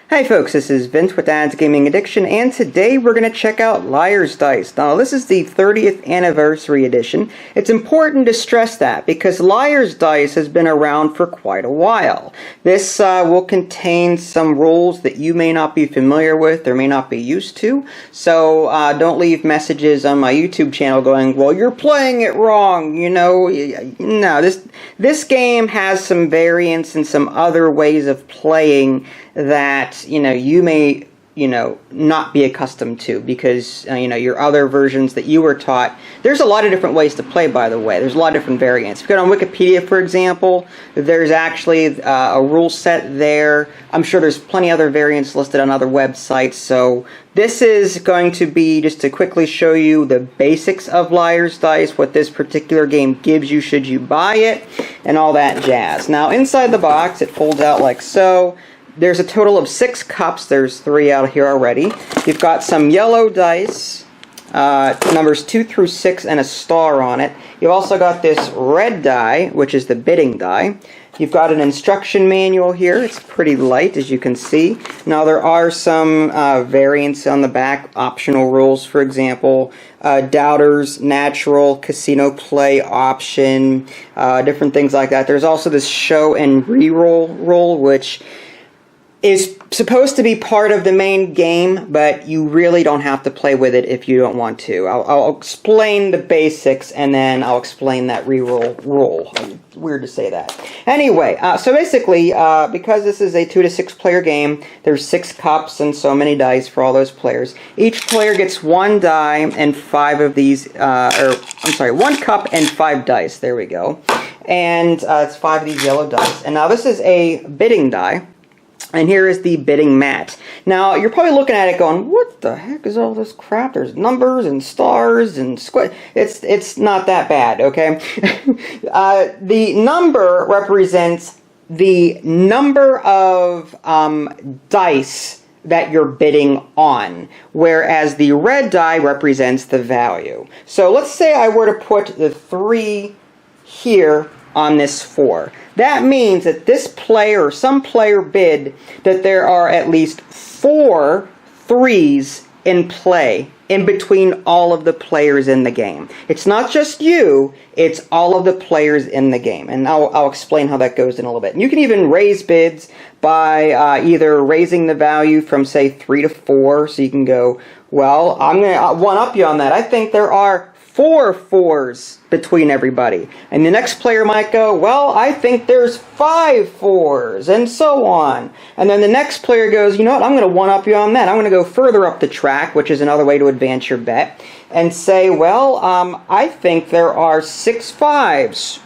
Hi folks, this is Vince with Dad's Gaming Addiction, and today we're going to check out Liar's Dice. Now this is the 30th anniversary edition. It's important to stress that because Liar's Dice has been around for quite a while. This will contain some rules that you may not be familiar with or may not be used to, so don't leave messages on my YouTube channel going, well, you're playing it wrong, you know. No, this game has some variants and some other ways of playing that, you may, not be accustomed to because, your other versions that you were taught. There's a lot of different ways to play, by the way. There's a lot of different variants. If you go on Wikipedia, for example, there's actually a rule set there. I'm sure there's plenty of other variants listed on other websites. So this is going to be just to quickly show you the basics of Liar's Dice, what this particular game gives you should you buy it, and all that jazz. Now, inside the box, it folds out like so. There's a total of 6 cups. There's 3 out here already. You've got some yellow dice, numbers 2 through 6, and a star on it. You've also got this red die, which is the bidding die. You've got an instruction manual here. It's pretty light, as you can see. Now, there are some variants on the back, optional rules, for example, doubters, natural, casino play option, different things like that. There's also this show and reroll rule, which is supposed to be part of the main game, but you really don't have to play with it if you don't want to. I'll explain the basics, and then I'll explain that reroll rule. Weird to say that. Anyway, so basically, because this is a 2 to 6 player game, there's 6 cups and so many dice for all those players. Each player gets 1 die and 5 of these, 1 cup and 5 dice. There we go. And it's 5 of these yellow dice. And now this is a bidding die. And here is the bidding mat. Now, you're probably looking at it going, what the heck is all this crap? There's numbers and stars and squid. It's not that bad, okay? The number represents the number of dice that you're bidding on, whereas the red die represents the value. So let's say I were to put the 3 here on this 4. That means that this player or some player bid that there are at least 4 3s in play in between all of the players in the game. It's not just you, it's all of the players in the game. And I'll explain how that goes in a little bit. And you can even raise bids by either raising the value from, say, 3 to 4. So you can go, well, I'm going to one-up you on that. I think there are 4 4s between everybody. And the next player might go, well, I think there's 5 4s, and so on. And then the next player goes, you know what, I'm going to one-up you on that. I'm going to go further up the track, which is another way to advance your bet, and say, well, I think there are 6 5s.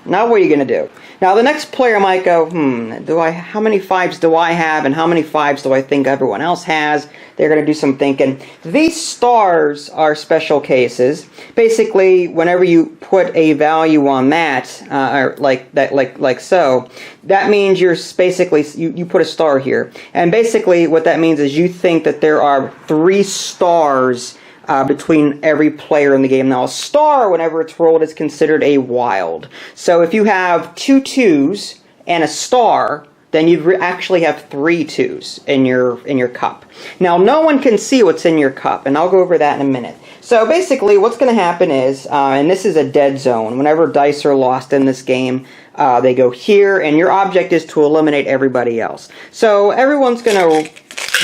Now what are you going to do? Now the next player might go, how many 5s do I have and how many 5s do I think everyone else has? They're going to do some thinking. These stars are special cases. Basically, whenever you put a value on that, or like so, that means you're basically, you put a star here. And basically what that means is you think that there are 3 stars between every player in the game. Now, a star, whenever it's rolled, is considered a wild. So if you have 2 2s and a star, then you actually have 3 2s in your cup. Now, no one can see what's in your cup, and I'll go over that in a minute. So basically, what's going to happen is, and this is a dead zone, whenever dice are lost in this game, they go here, and your object is to eliminate everybody else. So everyone's going to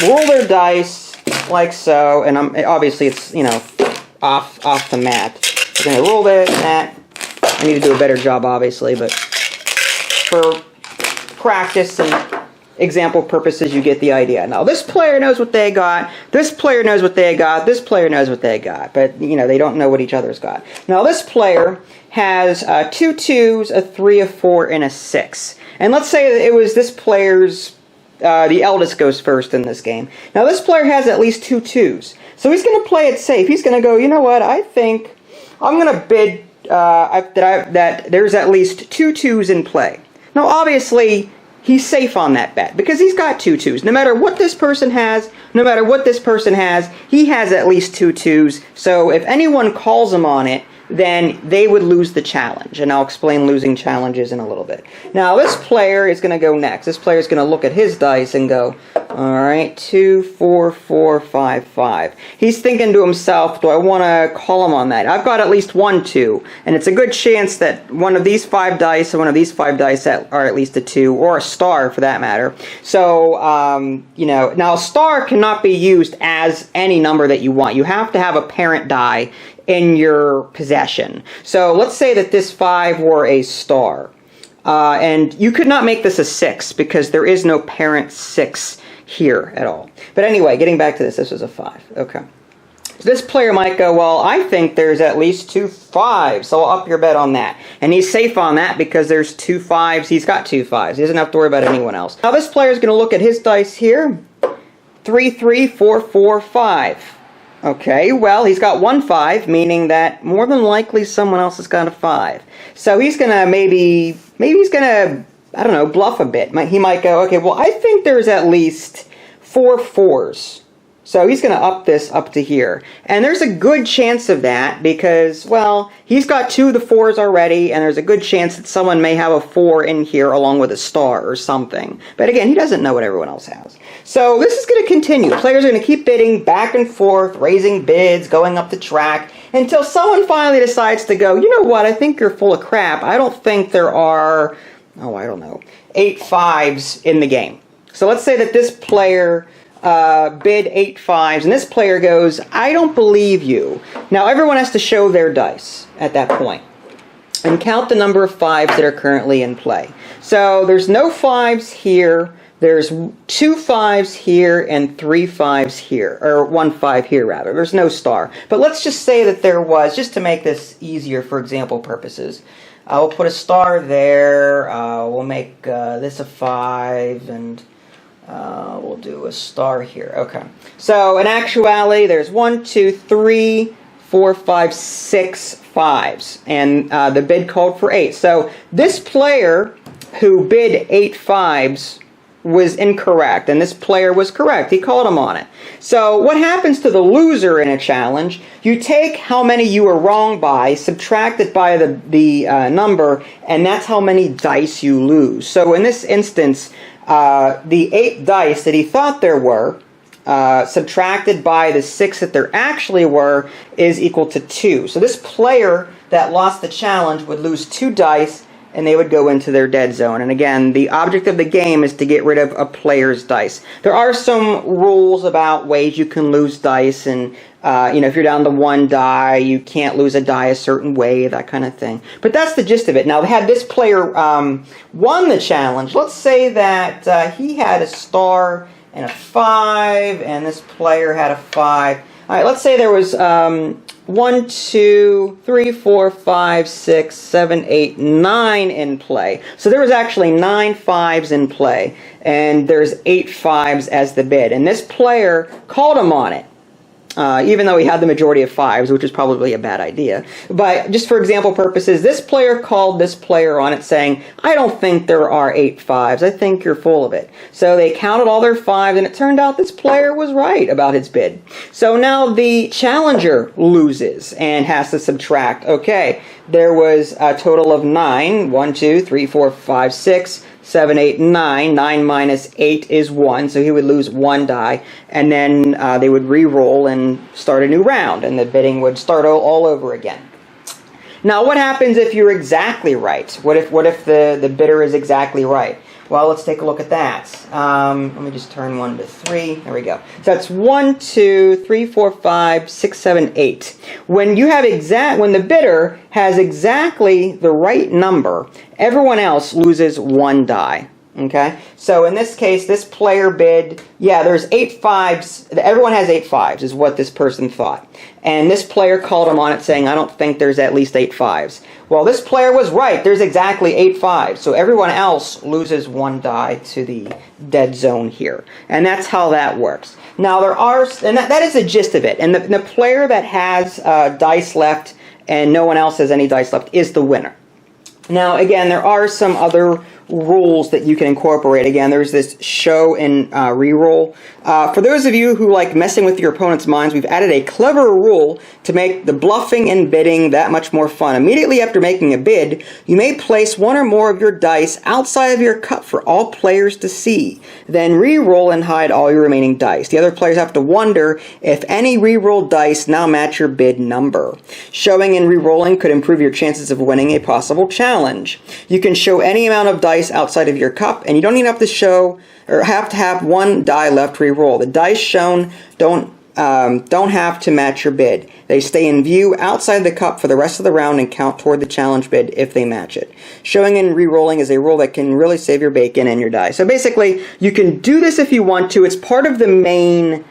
roll their dice like so, and obviously it's, off the mat. We're going to roll that. I need to do a better job, obviously, but for practice and example purposes, you get the idea. Now, this player knows what they got, this player knows what they got, this player knows what they got, but, they don't know what each other's got. Now, this player has 2 2s, a 3, a 4, and a 6. And let's say that it was this player's, the eldest goes first in this game. Now, this player has at least 2 2s. So he's going to play it safe. He's going to go, you know what, I think I'm going to bid that there's at least 2 2s in play. Now, obviously, he's safe on that bet because he's got 2 2s. No matter what this person has, no matter what this person has, he has at least 2 2s. So if anyone calls him on it, then they would lose the challenge. And I'll explain losing challenges in a little bit. Now, this player is going to go next. This player is going to look at his dice and go, all right, 2, 4, 4, 5, 5. He's thinking to himself, do I want to call him on that? I've got at least 1 2, and it's a good chance that one of these 5 dice and one of these 5 dice are at least a 2, or a star for that matter. So, you know, now a star cannot be used as any number that you want. You have to have a parent die in your possession. So let's say that this 5 were a star. And you could not make this a 6 because there is no parent 6 here at all. But anyway, getting back to this was a 5. Okay. So this player might go, well, I think there's at least 2 5s, so I'll up your bet on that. And he's safe on that because there's 2 5s. He's got 2 5s. He doesn't have to worry about anyone else. Now this player is going to look at his dice here. 3, 3, 4, 4, 5. Okay, well, he's got 1 5, meaning that more than likely someone else has got a 5. So he's going to maybe he's going to, I don't know, bluff a bit. He might go, okay, well, I think there's at least 4 4s. So he's going to up this up to here. And there's a good chance of that because, well, he's got 2 of the 4s already, and there's a good chance that someone may have a 4 in here along with a star or something. But again, he doesn't know what everyone else has. So this is going to continue. Players are going to keep bidding back and forth, raising bids, going up the track, until someone finally decides to go, you know what, I think you're full of crap. I don't think there are, oh, I don't know, 8 5s in the game. So let's say that this player bid 8 5s, and this player goes, I don't believe you. Now everyone has to show their dice at that point and count the number of 5s that are currently in play. So there's no 5s here, there's 2 5s here and 3 5s here, or 1 5 here rather. There's no star. But let's just say that there was, just to make this easier for example purposes. We'll put a star there, we'll make this a 5, and we'll do a star here. Okay. So in actuality, there's 1, 2, 3, 4, 5, 6 5s. And the bid called for 8. So this player who bid 8 5s was incorrect. And this player was correct. He called him on it. So what happens to the loser in a challenge? You take how many you were wrong by, subtract it by the number, and that's how many dice you lose. So in this instance, the 8 dice that he thought there were, subtracted by the 6 that there actually were, is equal to 2. So this player that lost the challenge would lose 2 dice, and they would go into their dead zone. And again, the object of the game is to get rid of a player's dice. There are some rules about ways you can lose dice, and you know, if you're down to 1 die, you can't lose a die a certain way, that kind of thing. But that's the gist of it. Now, had this player won the challenge, let's say that he had a star and a 5, and this player had a 5. All right, let's say there was 1, 2, 3, 4, 5, 6, 7, 8, 9 in play. So there was actually 9 5s in play, and there's 8 5s as the bid. And this player called him on it. Even though he had the majority of 5s, which is probably a bad idea. But just for example purposes, this player called this player on it saying, I don't think there are 8 5s. I think you're full of it. So they counted all their 5s, and it turned out this player was right about his bid. So now the challenger loses and has to subtract. Okay, there was a total of 9. 1, 2, 3, 4, 5, 6. 7, 8, 9. 9 minus 8 is 1, so he would lose 1 die, and then they would re-roll and start a new round, and the bidding would start all over again. Now, what happens if you're exactly right? What if the bidder is exactly right? Well, let's take a look at that. Let me just turn 1 to 3. There we go. So that's 1, 2, 3, 4, 5, 6, 7, 8. When the bidder has exactly the right number, everyone else loses 1 die. Okay? So in this case, this player bid, yeah, there's 8 5s. Everyone has 8 5s is what this person thought. And this player called him on it saying, I don't think there's at least 8 5s. Well, this player was right. There's exactly 8 5s. So everyone else loses 1 die to the dead zone here. And that's how that works. Now, that is the gist of it. And the player that has dice left and no one else has any dice left is the winner. Now, again, there are some other rules that you can incorporate. Again, there's this show and reroll. For those of you who like messing with your opponent's minds, we've added a clever rule to make the bluffing and bidding that much more fun. Immediately after making a bid, you may place one or more of your dice outside of your cup for all players to see. Then re-roll and hide all your remaining dice. The other players have to wonder if any re-rolled dice now match your bid number. Showing and re-rolling could improve your chances of winning a possible challenge. You can show any amount of dice outside of your cup, and you don't even have to show or have to have one die left re-roll. The dice shown don't have to match your bid. They stay in view outside the cup for the rest of the round and count toward the challenge bid if they match it. Showing and re-rolling is a rule that can really save your bacon and your die. So basically, you can do this if you want to. It's part of the main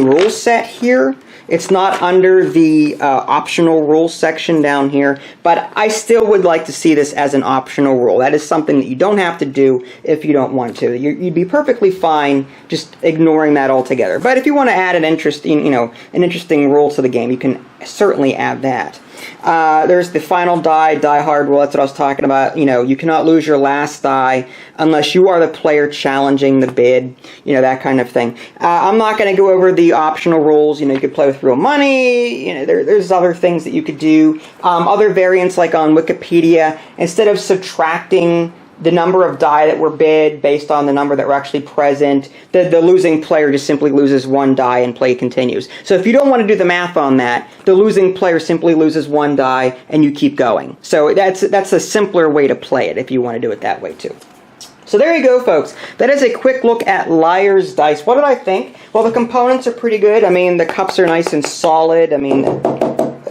rule set here. It's not under the optional rules section down here, but I still would like to see this as an optional rule. That is something that you don't have to do if you don't want to. You'd be perfectly fine just ignoring that altogether. But if you want to add an interesting rule to the game, you can certainly add that. There's the final die hard rule. That's what I was talking about. You cannot lose your last die unless you are the player challenging the bid, that kind of thing. I'm not going to go over the optional rules. You could play with real money. There's other things that you could do. Other variants, like on Wikipedia, instead of subtracting the number of die that were bid based on the number that were actually present, the losing player just simply loses one die and play continues. So if you don't want to do the math on that, the losing player simply loses one die and you keep going. So that's a simpler way to play it if you want to do it that way too. So there you go, folks. That is a quick look at Liar's Dice. What did I think? Well, the components are pretty good. I mean, the cups are nice and solid. I mean,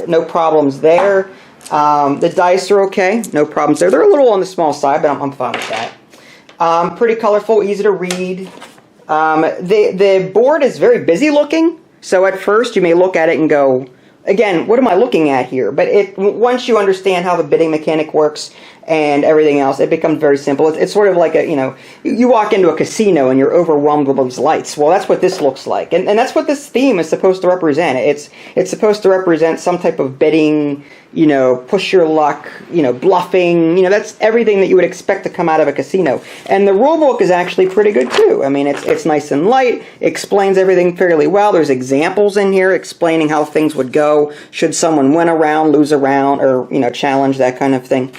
no problems there. The dice are okay, no problems there. They're a little on the small side, but I'm fine with that. Pretty colorful, easy to read. The board is very busy looking, so at first you may look at it and go, again, what am I looking at here? But once you understand how the bidding mechanic works and everything else, it becomes very simple. It's sort of like you walk into a casino and you're overwhelmed with those lights. Well, that's what this looks like, and that's what this theme is supposed to represent. It's supposed to represent some type of bidding, push your luck, bluffing. That's everything that you would expect to come out of a casino. And the rule book is actually pretty good too. I mean, it's nice and light. It explains everything fairly well. There's examples in here explaining how things would go should someone win a round, lose a round, or challenge, that kind of thing.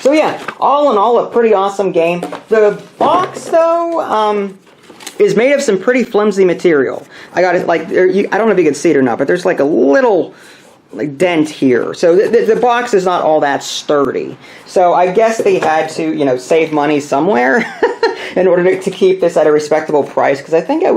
So yeah, all in all, a pretty awesome game. The box, though, is made of some pretty flimsy material. I got it, I don't know if you can see it or not, but there's like a little dent here. So the box is not all that sturdy. So I guess they had to, save money somewhere in order to keep this at a respectable price. Because I think I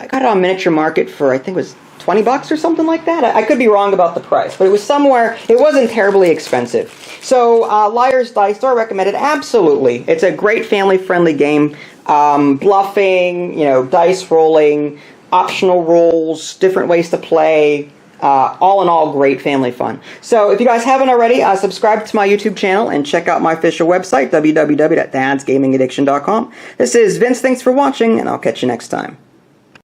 got it on Miniature Market for, I think it was $20 or something like that. I could be wrong about the price, but it was somewhere. It wasn't terribly expensive. So Liar's Dice, do I recommend it? Absolutely. It's a great family-friendly game. Bluffing, dice rolling, optional rules, different ways to play. All in all, great family fun. So if you guys haven't already, subscribe to my YouTube channel and check out my official website, www.dadsgamingaddiction.com. This is Vince. Thanks for watching, and I'll catch you next time.